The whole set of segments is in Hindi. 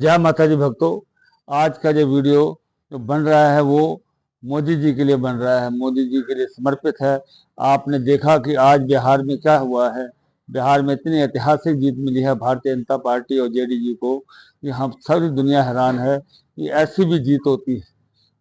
जय माता जी भक्तों। आज का जो वीडियो जो बन रहा है वो मोदी जी के लिए बन रहा है, मोदी जी के लिए समर्पित है। आपने देखा कि आज बिहार में क्या हुआ है। बिहार में इतनी ऐतिहासिक जीत मिली है भारतीय जनता पार्टी और जेडीयू को कि हम सारी दुनिया हैरान है कि ऐसी भी जीत होती है।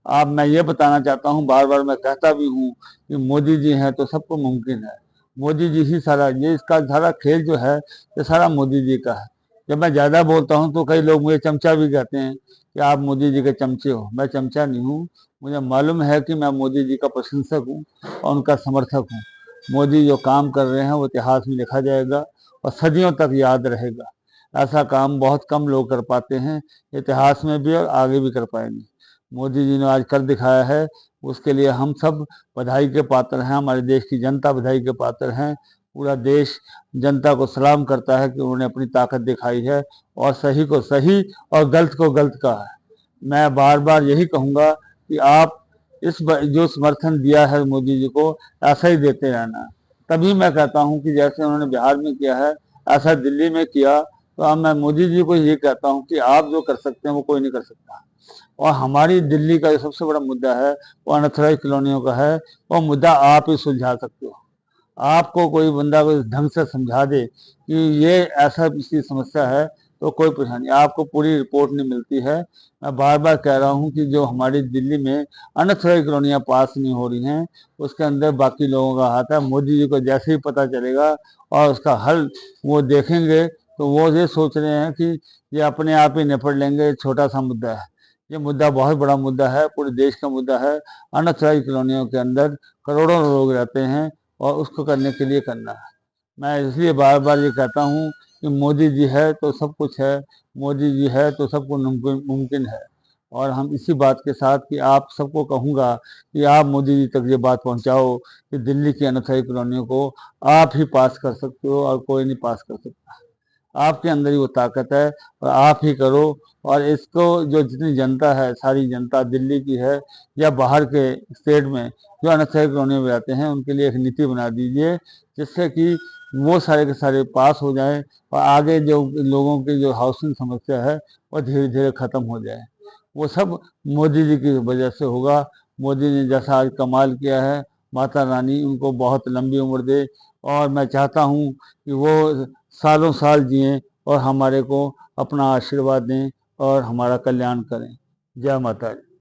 आप मैं ये बताना चाहता हूँ, बार बार मैं कहता भी हूँ कि मोदी जी हैं तो सबको मुमकिन है। मोदी जी ही सारा, ये इसका सारा खेल जो है ये सारा मोदी जी का है। जब मैं ज़्यादा बोलता हूँ तो कई लोग मुझे चमचा भी कहते हैं कि आप मोदी जी के चमचे हो। मैं चमचा नहीं हूँ, मुझे मालूम है कि मैं मोदी जी का प्रशंसक हूँ और उनका समर्थक हूँ। मोदी जो काम कर रहे हैं वो इतिहास में लिखा जाएगा और सदियों तक याद रहेगा। ऐसा काम बहुत कम लोग कर पाते हैं, इतिहास में भी और आगे भी कर पाएंगे। मोदी जी ने आज कर दिखाया है, उसके लिए हम सब बधाई के पात्र हैं। हमारे देश की जनता बधाई के पात्र हैं। पूरा देश जनता को सलाम करता है कि उन्होंने अपनी ताकत दिखाई है और सही को सही और गलत को गलत कहा है। मैं बार बार यही कहूँगा कि आप जो समर्थन दिया है मोदी जी को, ऐसा ही देते रहना। तभी मैं कहता हूँ कि जैसे उन्होंने बिहार में किया है ऐसा दिल्ली में किया, तो अब मैं मोदी जी को ये कहता हूँ कि आप जो कर सकते हैं वो कोई नहीं कर सकता। और हमारी दिल्ली का जो सबसे बड़ा मुद्दा है वो अनथराइज कॉलोनियों का है। वो मुद्दा आप ही सुलझा सकते हो। आपको कोई बंदा को इस ढंग से समझा दे कि ये ऐसा इसकी समस्या है तो कोई परेशानी, आपको पूरी रिपोर्ट नहीं मिलती है। मैं बार बार कह रहा हूँ कि जो हमारी दिल्ली में अनथराइज कॉलोनियाँ पास नहीं हो रही हैं उसके अंदर बाकी लोगों का हाथ है। मोदी जी को जैसे ही पता चलेगा और उसका हल वो देखेंगे तो वो ये सोच रहे हैं कि ये अपने आप ही निपट लेंगे। ये छोटा सा मुद्दा है, ये मुद्दा बहुत बड़ा मुद्दा है, पूरे देश का मुद्दा है। अनथराइज कॉलोनियों के अंदर करोड़ों लोग रहते हैं और उसको करने के लिए करना है। मैं इसलिए बार बार ये कहता हूँ कि मोदी जी है तो सब कुछ है, मोदी जी है तो सब कुछ मुमकिन मुमकिन है। और हम इसी बात के साथ कि आप सबको कहूँगा कि आप मोदी जी तक ये बात पहुँचाओ कि दिल्ली की अनथराइज कॉलोनियों को आप ही पास कर सकते हो और कोई नहीं पास कर सकता। आपके अंदर ही वो ताकत है और आप ही करो। और इसको जो जितनी जनता है, सारी जनता दिल्ली की है या बाहर के स्टेट में जो अनथराइज कॉलोनी में रहते हैं, उनके लिए एक नीति बना दीजिए जिससे कि वो सारे के सारे पास हो जाएं और आगे जो लोगों की जो हाउसिंग समस्या है वो धीरे धीरे ख़त्म हो जाए। वो सब मोदी जी की वजह से होगा। मोदी ने जैसा आज कमाल किया है, माता रानी उनको बहुत लंबी उम्र दे। और मैं चाहता हूँ कि वो सालों साल जिएं और हमारे को अपना आशीर्वाद दें और हमारा कल्याण करें। जय माता दी।